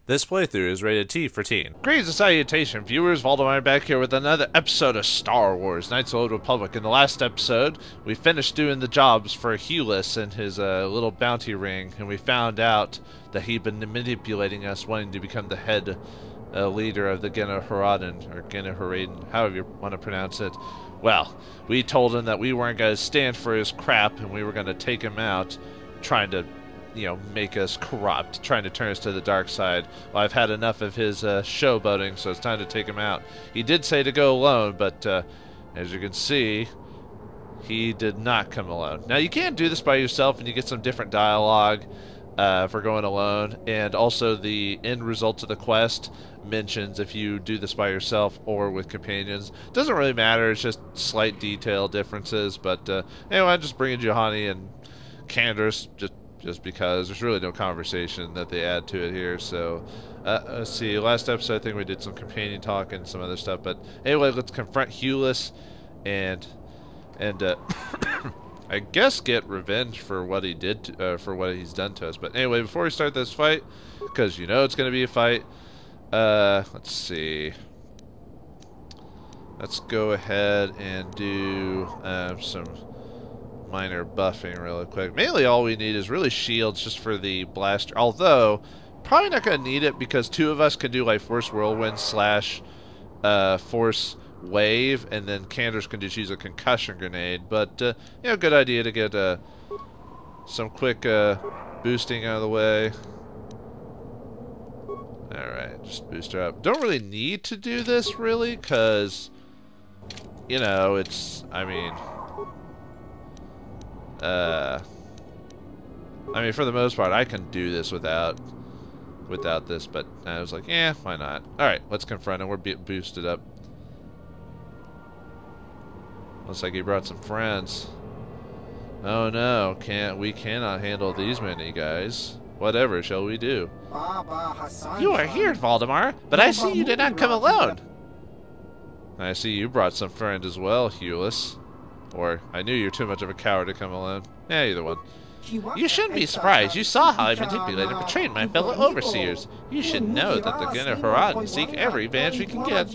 This playthrough is rated T for teen. Greetings and salutation, viewers. Vauldemare back here with another episode of Star Wars: Knights of the Old Republic. In the last episode, we finished doing the jobs for Hewless and his little bounty ring, and we found out that he'd been manipulating us, wanting to become the head leader of the genoharden, or genoharden, however you want to pronounce it. Well, we told him that we weren't going to stand for his crap, and we were going to take him out, trying to make us corrupt, trying to turn us to the dark side. Well, I've had enough of his showboating, so it's time to take him out. He did say to go alone, but as you can see, he did not come alone. Now, you can do this by yourself, and you get some different dialogue for going alone, and also the end result of the quest mentions if you do this by yourself or with companions. Doesn't really matter, it's just slight detail differences, but anyway, I'm just bringing Juhani and Candace just because there's really no conversation that they add to it here. So let's see, last episode I think we did some companion talk and some other stuff, but anyway, let's confront Hewless and I guess get revenge for what he did to, for what he's done to us. But anyway, before we start this fight, because you know it's going to be a fight, let's see, let's go ahead and do some minor buffing really quick. Mainly all we need is really shields just for the blaster, although probably not going to need it because two of us can do like Force Whirlwind slash Force Wave, and then Candace can just use a concussion grenade. But good idea to get some quick boosting out of the way. Alright, just boost her up. Don't really need to do this really, because it's, I mean, for the most part, I can do this without this, but I was like, yeah, why not? Alright, let's confront him. We're boosted up. Looks like he brought some friends. Oh no, we cannot handle these many guys. Whatever shall we do? You are here, Vauldemare, but I see you did not come alone. I see you brought some friend as well, Hewless. Or, I knew you're too much of a coward to come alone. Yeah, either one. You shouldn't be surprised. You saw how I manipulated and betrayed my fellow overseers. You should know that the genoharden seek every advantage we can get.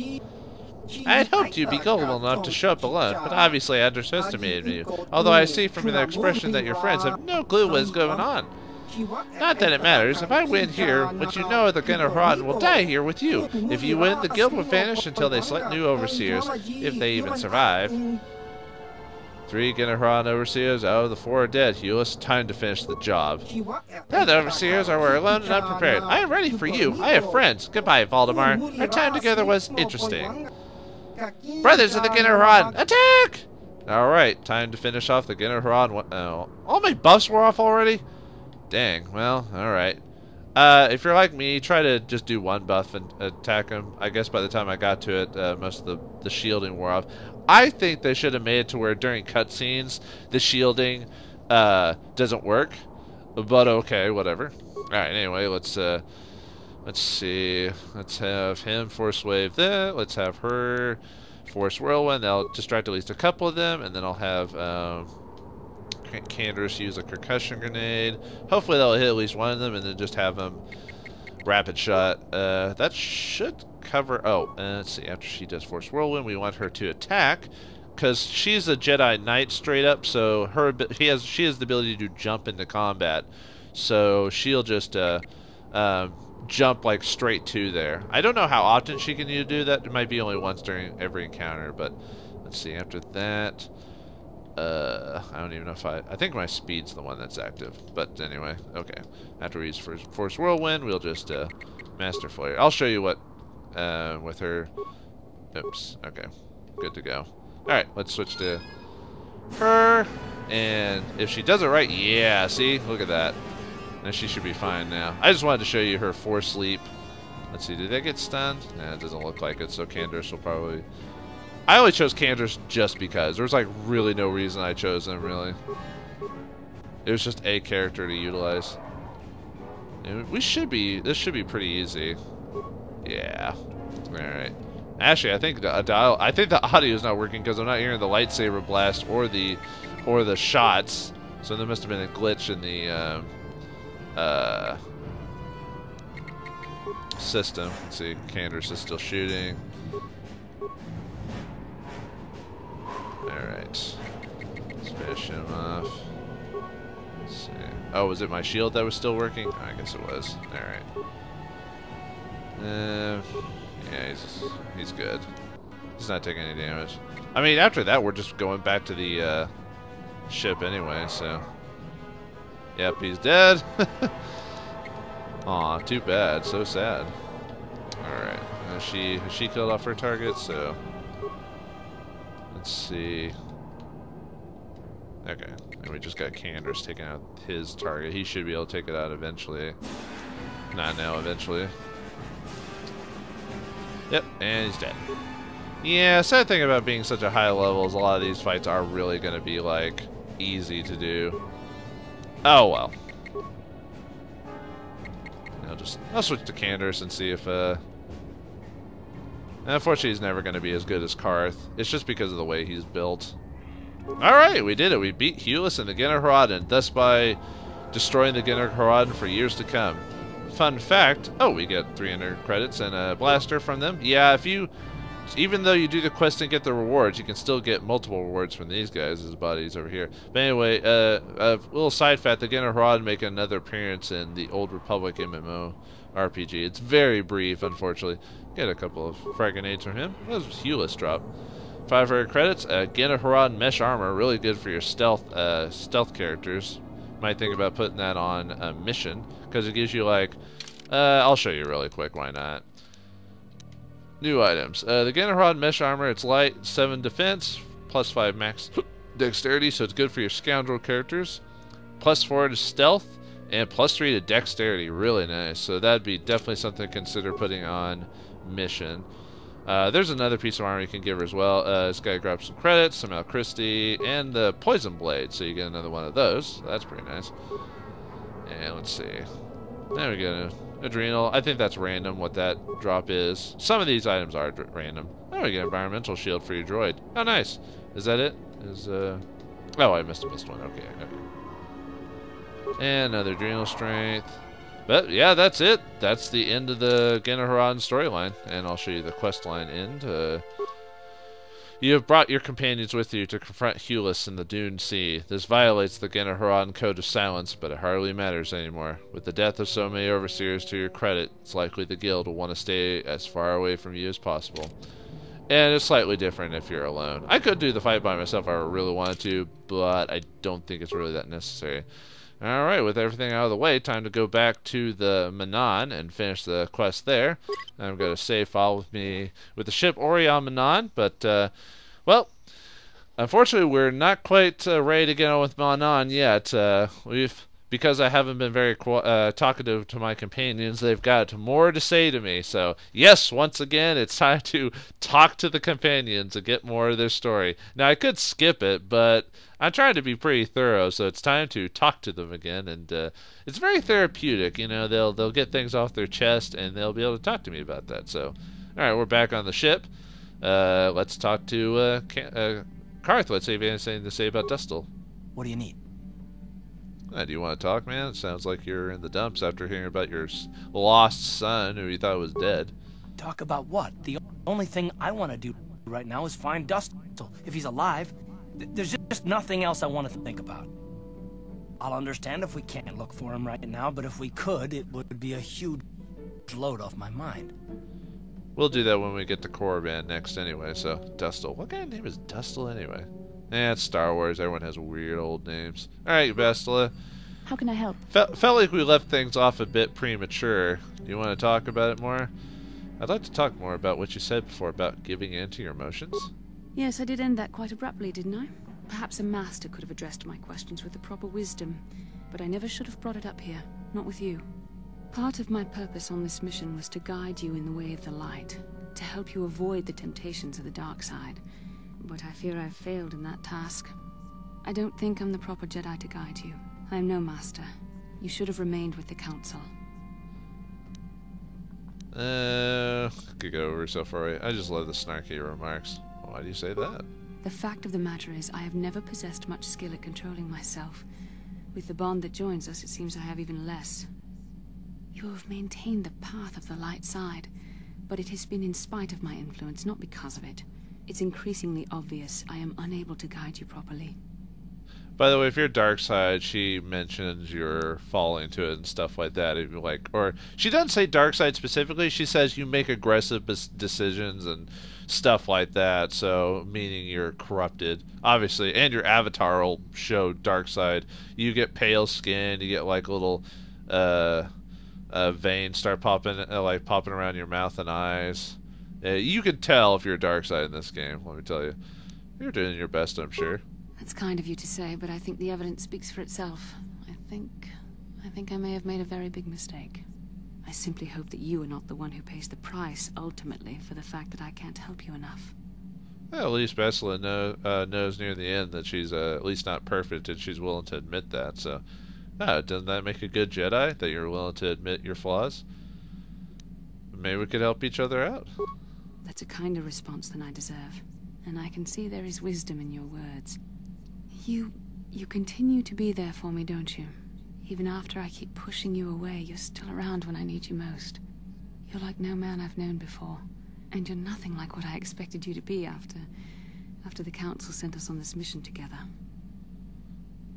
I had hoped you'd be gullible enough to show up alone, but obviously I underestimated you. Although I see from their expression that your friends have no clue what is going on. Not that it matters. If I win here, what you know the genoharden will die here with you. If you win, the guild will vanish until they select new overseers, if they even survive. 3 genoharden overseers out of the 4 are dead, Hewless. Time to finish the job. The other overseers are alone and unprepared. I am ready for you. I have friends. Goodbye, Vauldemare. Our time together was interesting. Brothers of the genoharden, attack! Alright, time to finish off the genoharden. Oh, all my buffs were off already? Dang, well, alright. If you're like me, try to just do one buff and attack him. I guess by the time I got to it, most of the shielding wore off. I think they should have made it to where during cutscenes, the shielding doesn't work. But okay, whatever. Alright, anyway, let's see. Let's have him Force Wave that. Let's have her Force Whirlwind. That'll distract at least a couple of them. And then I'll have Candace use a concussion grenade. Hopefully that'll hit at least one of them, and then just have them rapid shot. That should cover. Oh, let's see. After she does Force Whirlwind, we want her to attack, because she's a Jedi Knight straight up. So she has the ability to jump into combat. So she'll just jump like straight to there. I don't know how often she can do that. It might be only once during every encounter. But let's see. After that. I don't even know if I think my speed's the one that's active. But anyway, okay. After we use Force Whirlwind, we'll just Master Flare. I'll show you what with her. Oops. Okay. Good to go. Alright, let's switch to her. And if she does it right, yeah, see? Look at that. And she should be fine now. I just wanted to show you her Force Leap. Let's see, did they get stunned? Nah, it doesn't look like it, so Candace will probably... I only chose Candace just because. There was like really no reason I chose him, really. It was just a character to utilize. And this should be pretty easy. Yeah. Alright. Actually, I think the audio is not working because I'm not hearing the lightsaber blast or the shots. So there must have been a glitch in the system. Let's see, Candace is still shooting. Alright. Let's finish him off. Let's see. Oh, was it my shield that was still working? I guess it was. Alright. Yeah, he's good. He's not taking any damage. I mean, after that, we're just going back to the ship anyway, so... Yep, he's dead. Aw, too bad. So sad. Alright. She killed off her target, so... Let's see... Okay. And we just got Candace taking out his target. He should be able to take it out eventually. Not now, eventually. Yep, and he's dead. Yeah, sad thing about being such a high level is a lot of these fights are really going to be, like, easy to do. Oh, well. I'll switch to Candace and see if, unfortunately, he's never going to be as good as Karth. It's just because of the way he's built. Alright, we did it. We beat Hulis and the genoharden, thus by destroying the genoharden for years to come. Fun fact, oh, we get 300 credits and a blaster from them. Yeah, even though you do the quest and get the rewards, you can still get multiple rewards from these guys, his buddies over here. But anyway, a little side fact, the genoharden make another appearance in the Old Republic MMORPG. It's very brief, unfortunately. Get a couple of frag grenades from him. That was Hulis drop. 500 credits, genoharden mesh armor, really good for your stealth characters. Might think about putting that on a mission, because it gives you like, I'll show you really quick, why not. New items. The genoharden mesh armor, it's light, 7 defense, plus 5 max dexterity, so it's good for your scoundrel characters. Plus 4 to stealth, and plus 3 to dexterity, really nice. So that'd be definitely something to consider putting on mission. There's another piece of armor you can give her as well. This guy grabs some credits, some Alchristy, and the poison blade, so you get another one of those. So that's pretty nice. And let's see. There we go. Adrenal. I think that's random what that drop is. Some of these items are random. Oh, we get environmental shield for your droid. Oh, nice. Is that it? Oh, I must have missed one. Okay. And another adrenal strength. But yeah, that's it. That's the end of the genoharden storyline, and I'll show you the quest line end. You have brought your companions with you to confront Hulis in the Dune Sea. This violates the genoharden code of silence, but it hardly matters anymore. With the death of so many overseers to your credit, it's likely the guild will want to stay as far away from you as possible. And it's slightly different if you're alone. I could do the fight by myself if I really wanted to, but I don't think it's really that necessary. Alright, with everything out of the way, time to go back to the Manon and finish the quest there. I've got a save file with me with the ship Orion Manon, but, well, unfortunately we're not quite ready to get on with Manon yet. Because I haven't been very talkative to my companions, they've got more to say to me. So, yes, once again, it's time to talk to the companions and get more of their story. Now, I could skip it, but I'm trying to be pretty thorough, so it's time to talk to them again. And it's very therapeutic, you know. They'll get things off their chest, and they'll be able to talk to me about that. So, all right, we're back on the ship. Let's talk to Karth. Let's see if he has anything to say about Dustil. What do you need? Do you want to talk, man? It sounds like you're in the dumps after hearing about your lost son who you thought was dead. Talk about what? The only thing I want to do right now is find Dustil. If he's alive, there's just nothing else I want to think about. I'll understand if we can't look for him right now, but if we could, it would be a huge load off my mind. We'll do that when we get to KotOR Band next anyway, so Dustil. What kind of name is Dustil anyway? It's Star Wars. Everyone has weird old names. Alright, Bastila. How can I help? Felt like we left things off a bit premature. You want to talk about it more? I'd like to talk more about what you said before about giving in to your emotions. Yes, I did end that quite abruptly, didn't I? Perhaps a master could have addressed my questions with the proper wisdom, but I never should have brought it up here, not with you. Part of my purpose on this mission was to guide you in the way of the light, to help you avoid the temptations of the dark side. But I fear I've failed in that task. I don't think I'm the proper Jedi to guide you. I am no master. You should have remained with the Council. Could go over so far. I just love the snarky remarks. Why do you say that? The fact of the matter is, I have never possessed much skill at controlling myself. With the bond that joins us, it seems I have even less. You have maintained the path of the light side, but it has been in spite of my influence, not because of it. It's increasingly obvious I am unable to guide you properly. By the way, if you're dark side, she mentions you're falling to it and stuff like that. Or she doesn't say dark side specifically. She says you make aggressive decisions and stuff like that. So meaning you're corrupted, obviously, and your avatar will show dark side. You get pale skin. You get like little veins start popping around your mouth and eyes. You can tell if you're dark side in this game. Let me tell you, you're doing your best, I'm sure. That's kind of you to say, but I think the evidence speaks for itself. I think I may have made a very big mistake. I simply hope that you are not the one who pays the price, ultimately, for the fact that I can't help you enough. Well, at least Bessela knows near the end that she's at least not perfect, and she's willing to admit that. So, doesn't that make a good Jedi, that you're willing to admit your flaws? Maybe we could help each other out. That's a kinder response than I deserve, and I can see there is wisdom in your words. You continue to be there for me, don't you? Even after I keep pushing you away, you're still around when I need you most. You're like no man I've known before, and you're nothing like what I expected you to be after the Council sent us on this mission together.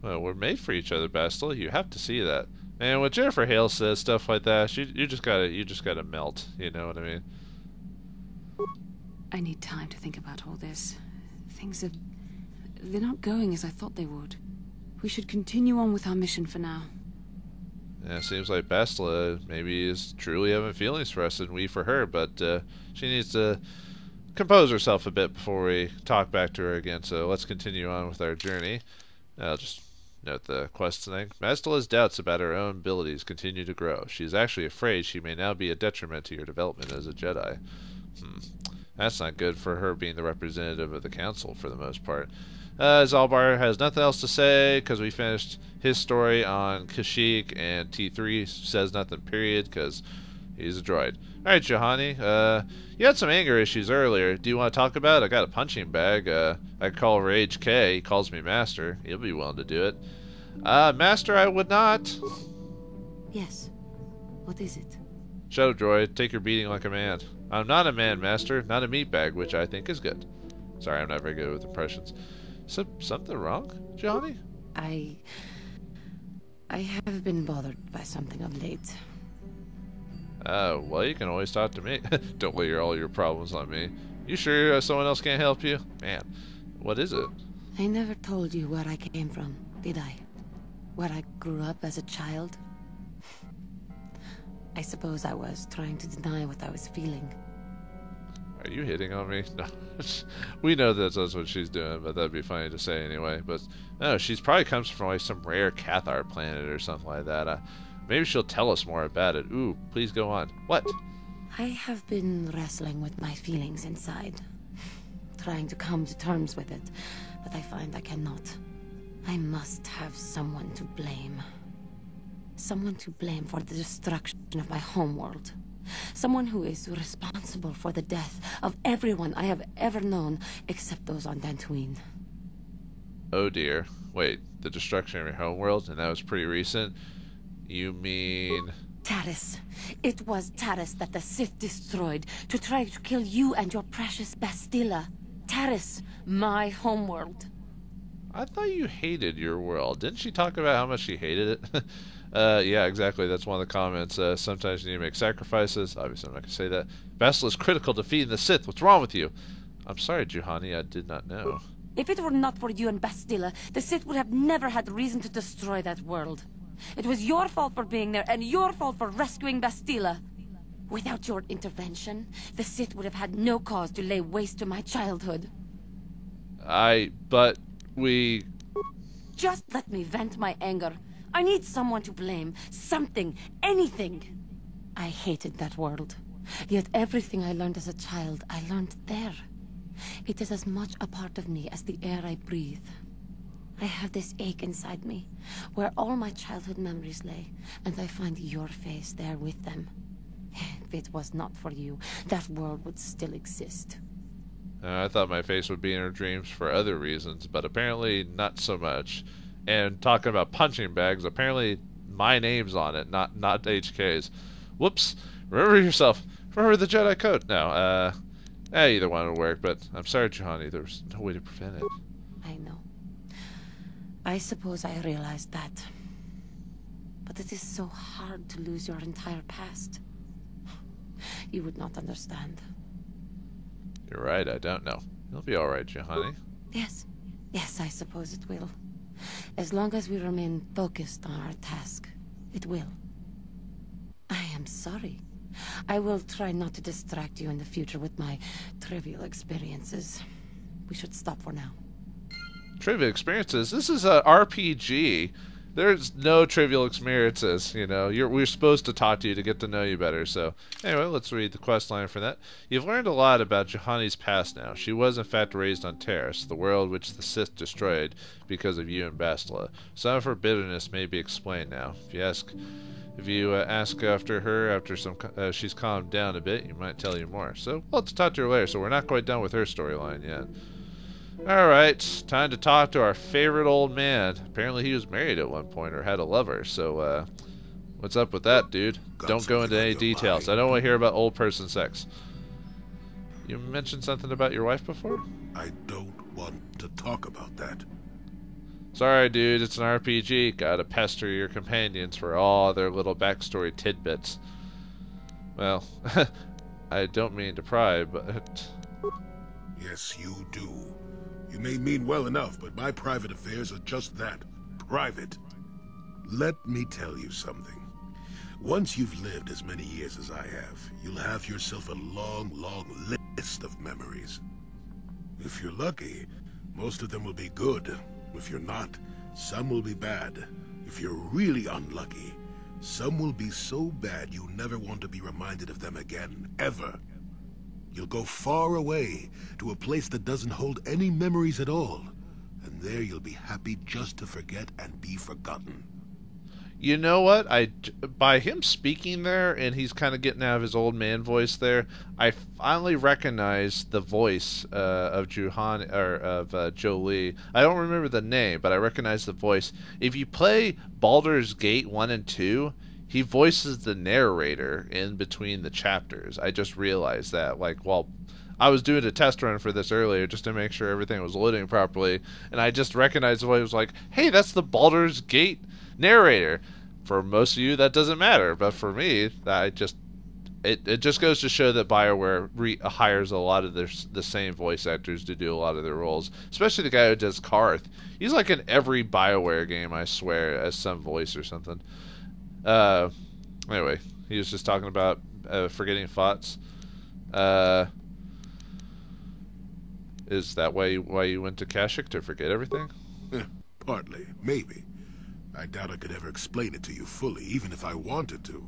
Well, we're made for each other, Bastila. You have to see that. And when Jennifer Hale says stuff like that, you just gotta melt. You know what I mean? I need time to think about all this. They're not going as I thought they would. We should continue on with our mission for now. Yeah, it seems like Bastila maybe is truly having feelings for us and we for her, but she needs to compose herself a bit before we talk back to her again. So let's continue on with our journey. I'll just note the quest thing. Bastila's doubts about her own abilities continue to grow. She is actually afraid she may now be a detriment to your development as a Jedi. That's not good for her being the representative of the Council for the most part. Zalbar has nothing else to say because we finished his story on Kashyyyk, and T3 says nothing, period, because he's a droid. Alright, Juhani, you had some anger issues earlier. Do you want to talk about it? I got a punching bag. I call Rage K. He calls me Master. He'll be willing to do it. Master, I would not. Yes. What is it? Shut up, droid. Take your beating like a man. I'm not a man, Master. Not a meatbag, which I think is good. Sorry, I'm not very good with impressions. Something wrong, Johnny? I have been bothered by something of late. Well, you can always talk to me. Don't lay all your problems on me. You sure someone else can't help you? Man, what is it? I never told you where I came from, did I? Where I grew up as a child? I suppose I was trying to deny what I was feeling. Are you hitting on me? No. We know that's what she's doing, but that'd be funny to say anyway. But no, she's probably comes from like some rare KotOR planet or something like that. Maybe she'll tell us more about it. Ooh, please go on. What? I have been wrestling with my feelings inside, trying to come to terms with it, but I find I cannot. I must have someone to blame. Someone to blame for the destruction of my homeworld. Someone who is responsible for the death of everyone I have ever known, except those on Dantooine. Oh dear. Wait, the destruction of your homeworld? And that was pretty recent? You mean... Taris. It was Taris that the Sith destroyed to try to kill you and your precious Bastila. Taris, my homeworld. I thought you hated your world. Didn't she talk about how much she hated it? Yeah, exactly. That's one of the comments. Sometimes you need to make sacrifices. Obviously, I'm not going to say that. Bastila's critical to defeating the Sith. What's wrong with you? I'm sorry, Juhani. I did not know. If it were not for you and Bastila, the Sith would have never had reason to destroy that world. It was your fault for being there, and your fault for rescuing Bastila. Without your intervention, the Sith would have had no cause to lay waste to my childhood. But we... Just let me vent my anger. I need someone to blame. Something. Anything. I hated that world. Yet everything I learned as a child, I learned there. It is as much a part of me as the air I breathe. I have this ache inside me, where all my childhood memories lay, and I find your face there with them. If it was not for you, that world would still exist. I thought my face would be in her dreams for other reasons, but apparently not so much. And talking about punching bags, apparently my name's on it, not HK's. Whoops. Remember yourself. Remember the Jedi code. No, either one would work, but I'm sorry, Juhani, there was no way to prevent it. I know. I suppose I realized that. But it is so hard to lose your entire past. You would not understand. You're right, I don't know. You'll be alright, Juhani. Yes. Yes, I suppose it will. As long as we remain focused on our task, it will. I am sorry. I will try not to distract you in the future with my trivial experiences. We should stop for now. Trivial experiences? This is a RPG. There's no trivial experiences, you know. We're supposed to talk to you to get to know you better. So, anyway, let's read the quest line for that. You've learned a lot about Juhani's past now. She was, in fact, raised on Terrace, the world which the Sith destroyed because of you and Bastila. Some of her bitterness may be explained now. If you ask after her after she's calmed down a bit, you might tell you more. So, we'll have to talk to her later, so we're not quite done with her storyline yet. Alright, time to talk to our favorite old man. Apparently he was married at one point, or had a lover, so, what's up with that, dude? Don't go into any details. I don't want to hear about old person sex. You mentioned something about your wife before? I don't want to talk about that. Sorry, dude, it's an RPG. Gotta pester your companions for all their little backstory tidbits. Well, I don't mean to pry, but... Yes, you do. You may mean well enough, but my private affairs are just that. Private. Let me tell you something. Once you've lived as many years as I have, you'll have yourself a long, long list of memories. If you're lucky, most of them will be good. If you're not, some will be bad. If you're really unlucky, some will be so bad you'll never want to be reminded of them again, ever. You'll go far away, to a place that doesn't hold any memories at all. And there you'll be happy just to forget and be forgotten. You know what? By him speaking there, and he's kind of getting out of his old man voice there, I finally recognize the voice of Jolie. I don't remember the name, but I recognize the voice. If you play Baldur's Gate 1 and 2, he voices the narrator in between the chapters. I just realized that, like, while I was doing a test run for this earlier just to make sure everything was loading properly, and I just recognized the voice. I was like, hey, that's the Baldur's Gate narrator. For most of you, that doesn't matter, but for me, it just goes to show that BioWare hires a lot of the same voice actors to do a lot of their roles, especially the guy who does Karth. He's like in every BioWare game, I swear, as some voice or something. Anyway, he was just talking about forgetting thoughts. Is that why you went to Kashyyyk, to forget everything? Partly, maybe. I doubt I could ever explain it to you fully, even if I wanted to.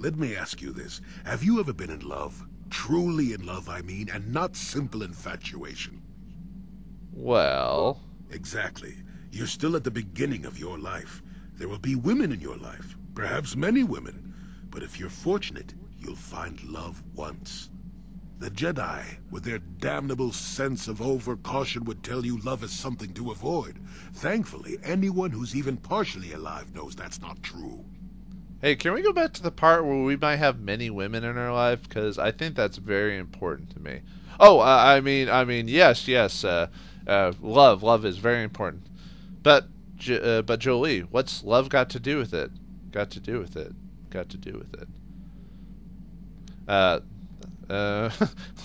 Let me ask you this. Have you ever been in love? Truly in love, I mean, and not simple infatuation. Well... Exactly. You're still at the beginning of your life. There will be women in your life. Perhaps many women. But if you're fortunate, you'll find love once. The Jedi, with their damnable sense of overcaution, would tell you love is something to avoid. Thankfully, anyone who's even partially alive knows that's not true. Hey, can we go back to the part where we might have many women in our life? Because I think that's very important to me. Oh, I mean, yes. Love is very important. But Jolie, what's love got to do with it? Got to do with it.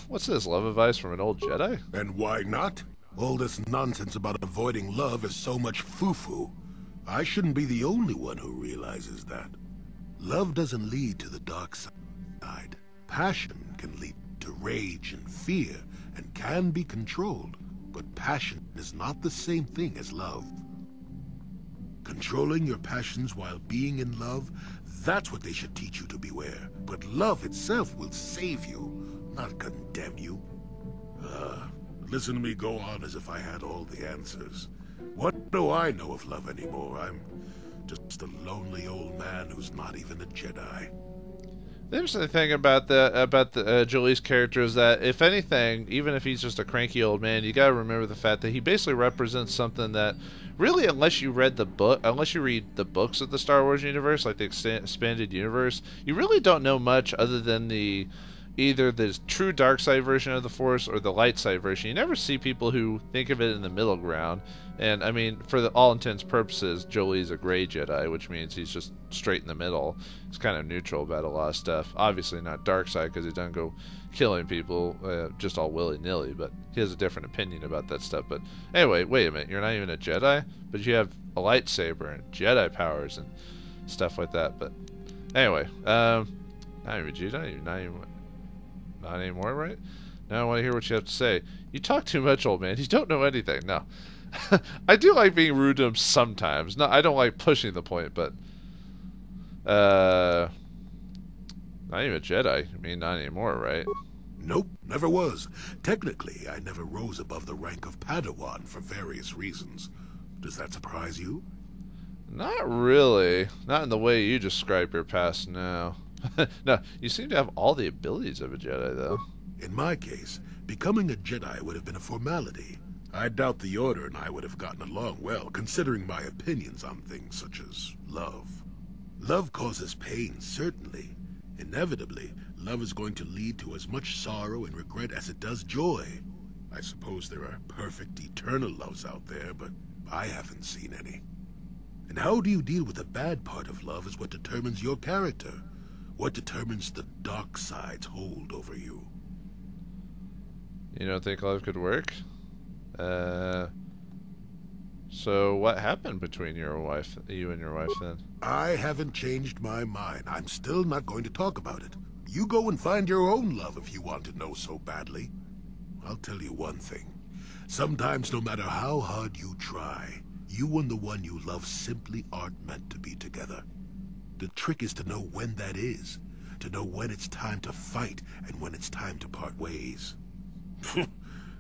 What's this, love advice from an old Jedi? And why not? All this nonsense about avoiding love is so much foo-foo. I shouldn't be the only one who realizes that. Love doesn't lead to the dark side. Passion can lead to rage and fear, and can be controlled. But passion is not the same thing as love. Controlling your passions while being in love, that's what they should teach you to beware. But love itself will save you, not condemn you. Listen to me go on as if I had all the answers. What do I know of love anymore? I'm just a lonely old man who's not even a Jedi. The interesting thing about the Julie's character is that, if anything, even if he's just a cranky old man, you gotta remember the fact that he basically represents something that, really, unless you read the books of the Star Wars universe, like the expanded universe, you really don't know much other than either the true dark side version of the Force or the light side version. You never see people who think of it in the middle ground. And, I mean, for all intents and purposes, Jolie's a gray Jedi, which means he's just straight in the middle. He's kind of neutral about a lot of stuff. Obviously not dark side, because he doesn't go killing people just all willy-nilly, but he has a different opinion about that stuff. But anyway, wait a minute, you're not even a Jedi? But you have a lightsaber and Jedi powers and stuff like that. But anyway, not even Jedi, not anymore, right? Now I want to hear what you have to say. You talk too much, old man. You don't know anything. No. I do like being rude to him sometimes. No, I don't like pushing the point, but not even a Jedi. I mean, not anymore, right? Nope, never was. Technically, I never rose above the rank of padawan for various reasons. Does that surprise you? Not really. Not in the way you describe your past now. No, you seem to have all the abilities of a Jedi, though. In my case, becoming a Jedi would have been a formality. I doubt the Order and I would have gotten along well, considering my opinions on things such as love. Love causes pain, certainly. Inevitably, love is going to lead to as much sorrow and regret as it does joy. I suppose there are perfect, eternal loves out there, but I haven't seen any. And how do you deal with the bad part of love is what determines your character. What determines the dark side's hold over you. You don't think love could work? So what happened between you and your wife then? I haven't changed my mind. I'm still not going to talk about it. You go and find your own love if you want to know so badly. I'll tell you one thing. Sometimes, no matter how hard you try, you and the one you love simply aren't meant to be together. The trick is to know when that is. To know when it's time to fight and when it's time to part ways.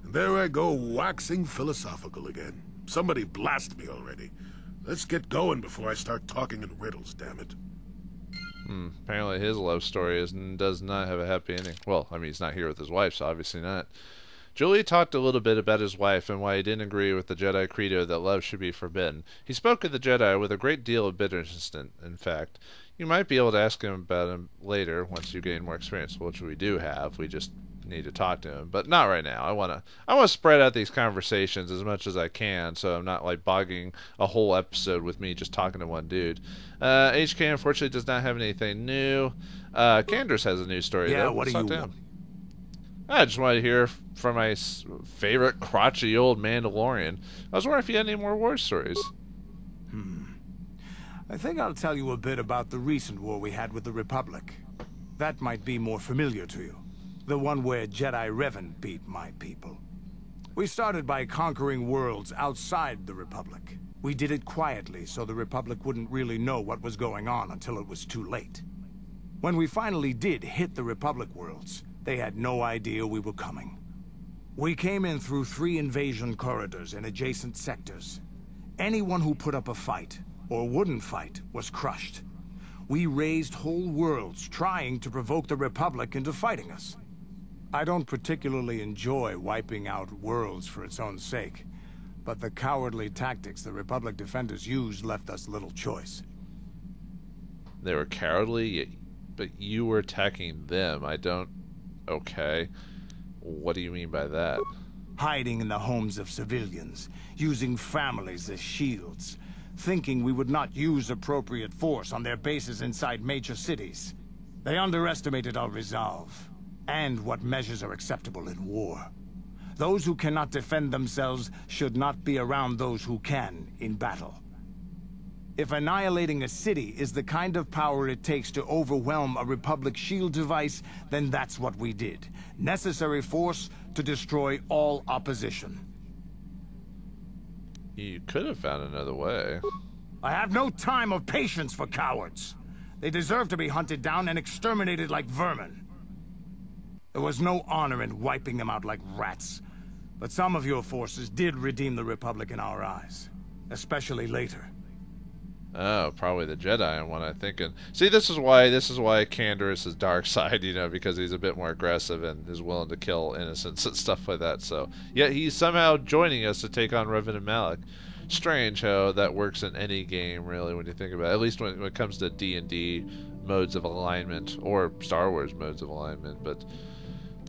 There I go, waxing philosophical again. Somebody blast me already. Let's get going before I start talking in riddles, damn it. Apparently his love story does not have a happy ending. Well, I mean, he's not here with his wife, so obviously not. Julie talked a little bit about his wife and why he didn't agree with the Jedi credo that love should be forbidden. He spoke of the Jedi with a great deal of bitterness, in fact. You might be able to ask him about him later once you gain more experience, which we do have. We just need to talk to him, but not right now. I want to spread out these conversations as much as I can, so I'm not like bogging a whole episode with me just talking to one dude. HK unfortunately does not have anything new. Candace has a new story. Yeah, though. what do you want? I just wanted to hear from my favorite crotchety old Mandalorian. I was wondering if you had any more war stories. I think I'll tell you a bit about the recent war we had with the Republic. That might be more familiar to you. The one where Jedi Revan beat my people. We started by conquering worlds outside the Republic. We did it quietly so the Republic wouldn't really know what was going on until it was too late. When we finally did hit the Republic worlds, they had no idea we were coming. We came in through 3 invasion corridors in adjacent sectors. Anyone who put up a fight, or wouldn't fight, was crushed. We razed whole worlds trying to provoke the Republic into fighting us. I don't particularly enjoy wiping out worlds for its own sake, but the cowardly tactics the Republic defenders used left us little choice. They were cowardly, but you were attacking them. Okay. What do you mean by that? Hiding in the homes of civilians, using families as shields, thinking we would not use appropriate force on their bases inside major cities. They underestimated our resolve, and what measures are acceptable in war. Those who cannot defend themselves should not be around those who can in battle. If annihilating a city is the kind of power it takes to overwhelm a Republic shield device, then that's what we did. Necessary force to destroy all opposition. You could have found another way. I have no time or patience for cowards. They deserve to be hunted down and exterminated like vermin. There was no honor in wiping them out like rats. But some of your forces did redeem the Republic in our eyes. Especially later. Oh, probably the Jedi one, I'm thinking. See, this is why Kandor is his dark side, you know, because he's a bit more aggressive and is willing to kill innocents and stuff like that. So, yeah, he's somehow joining us to take on Revan and Malak. Strange how that works in any game, really, when you think about it. At least when it comes to D&D modes of alignment, or Star Wars modes of alignment. But,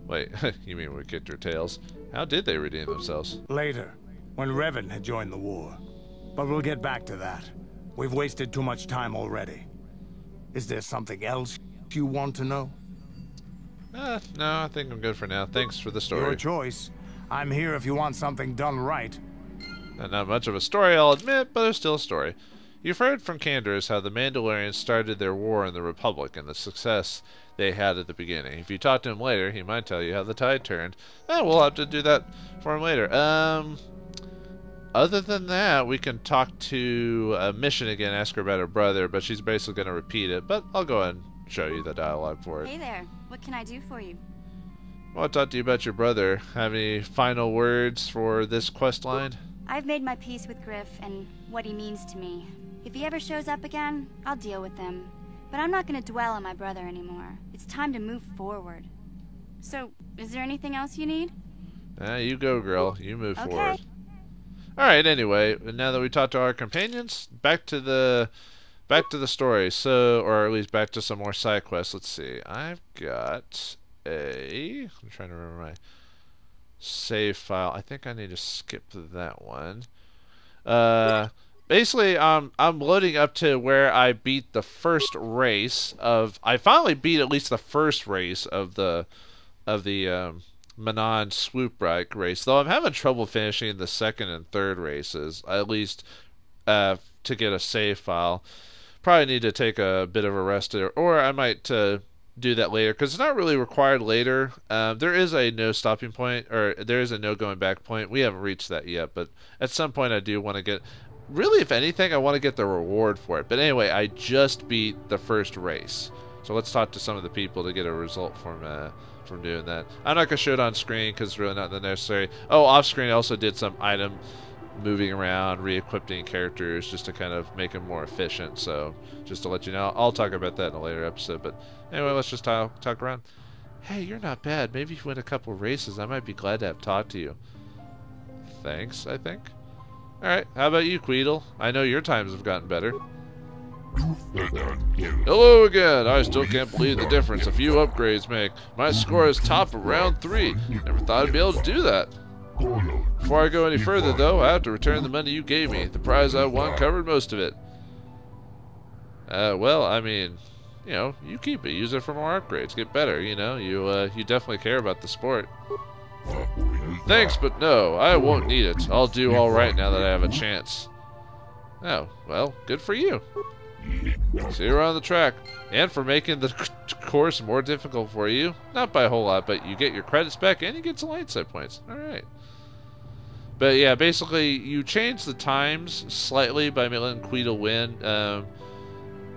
wait, you mean with Get Your Tales? How did they redeem themselves? Later, when Revan had joined the war. But we'll get back to that. We've wasted too much time already. Is there something else you want to know? No, I think I'm good for now. Thanks for the story. Your choice. I'm here if you want something done right. Not much of a story, I'll admit, but it's still a story. You've heard from Candace how the Mandalorians started their war in the Republic and the success they had at the beginning. If you talk to him later, he might tell you how the tide turned. We'll have to do that for him later. Other than that, we can talk to Mission again, ask her about her brother, but she's basically going to repeat it. But I'll go ahead and show you the dialogue for it. Hey there, what can I do for you? I want to talk to you about your brother. Have any final words for this quest line? I've made my peace with Griff and what he means to me. If he ever shows up again, I'll deal with him. But I'm not going to dwell on my brother anymore. It's time to move forward. So, is there anything else you need? You go, girl. You move forward. Alright, anyway, now that we talked to our companions, back to the story. So, or at least back to some more side quests. Let's see. I'm trying to remember my save file. I think I need to skip that one. Basically, I'm loading up to where I beat the first race of. I finally beat at least the first race of the Manon swoop bike race. Though I'm having trouble finishing the second and third races. At least to get a save file. Probably need to take a bit of a rest, or I might do that later because it's not really required later. There is a no stopping point, or there is a no going back point. We haven't reached that yet, but at some point I do want to get. Really, if anything, I want to get the reward for it. But anyway, I just beat the first race. So let's talk to some of the people to get a result from doing that. I'm not going to show it on screen because it's really not necessary. Oh, off screen I also did some item moving around, re-equipping characters just to kind of make them more efficient. So just to let you know, I'll talk about that in a later episode. But anyway, let's just talk around. Hey, you're not bad. Maybe if you win a couple races, I might be glad to have talked to you. Thanks, I think. Alright, how about you, Queedle? I know your times have gotten better. Hello again! I still can't believe the difference a few upgrades make. My score is top of round 3. Never thought I'd be able to do that. Before I go any further, though, I have to return the money you gave me. The prize I won covered most of it. Well, I mean, you know, you keep it. Use it for more upgrades. Get better, you know. You definitely care about the sport. Thanks, but no, I won't need it. I'll do all right now that I have a chance. Oh, well, good for you. See you around the track. And for making the course more difficult for you. Not by a whole lot, but you get your credits back and you get some light side points. Alright. But yeah, basically, you change the times slightly by letting Queedle win.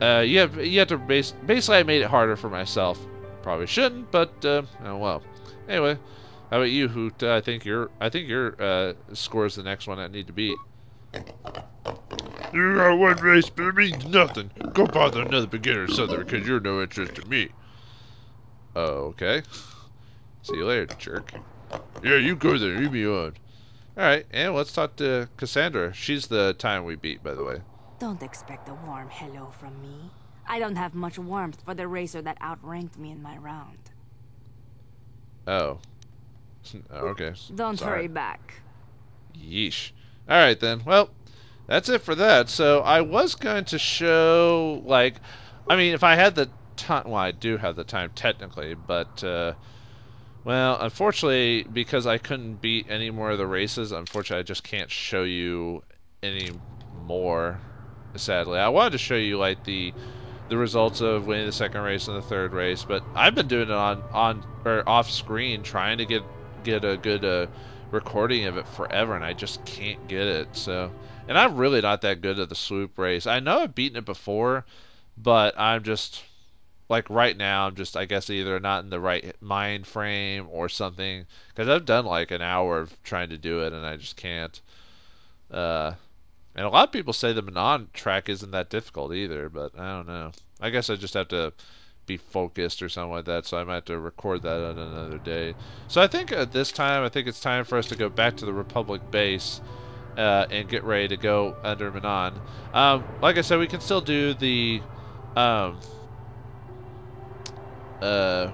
You have to basically, I made it harder for myself. Probably shouldn't, but, oh well. Anyway. How about you, Hoot? I think your score is the next one I need to beat. You got one race, but it means nothing. Go bother another beginner or something because you're no interest in me. Okay. See you later, jerk. Yeah, you go there. Leave me on. Alright, and let's talk to Cassandra. She's the time we beat, by the way. Don't expect a warm hello from me. I don't have much warmth for the racer that outranked me in my round. Oh. Okay. Don't hurry back. Yeesh. Alright then. Well, that's it for that. So I was going to show, like, I mean, if I had the time, well, I do have the time technically, but, well, unfortunately, because I couldn't beat any more of the races, unfortunately, I just can't show you any more, sadly. I wanted to show you, like, the results of winning the second race and the third race, but I've been doing it on or off screen, trying to get a good recording of it forever, and I just can't get it. So, and I'm really not that good at the swoop race. I know I've beaten it before, but I'm just, like, right now I'm just, I guess, either not in the right mind frame or something, because I've done like an hour of trying to do it and I just can't. And a lot of people say the Manon track isn't that difficult either, but I don't know. I guess I just have to be focused or something like that, so I might have to record that on another day. So I think at this time, I think it's time for us to go back to the Republic base and get ready to go under Manon. Like I said, we can still do the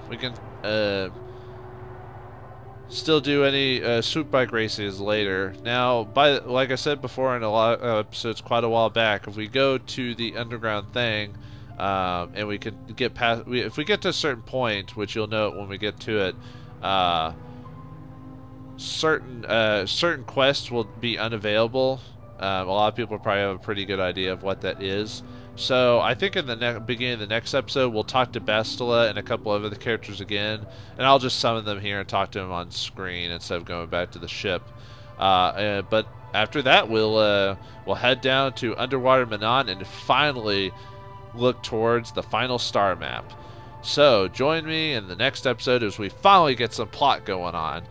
we can still do any swoop bike races later. Now, like I said before in a lot of episodes quite a while back, if we go to the underground thing, and we can get past, if we get to a certain point, which you'll note when we get to it, certain quests will be unavailable. A lot of people probably have a pretty good idea of what that is. So I think in the beginning of the next episode, we'll talk to Bastila and a couple of other characters again, and I'll just summon them here and talk to them on screen instead of going back to the ship. But after that, we'll head down to underwater Manon and finally look towards the final star map. So join me in the next episode as we finally get some plot going on.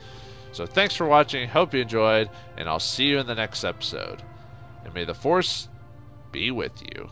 So thanks for watching, hope you enjoyed, and I'll see you in the next episode. And may the Force be with you.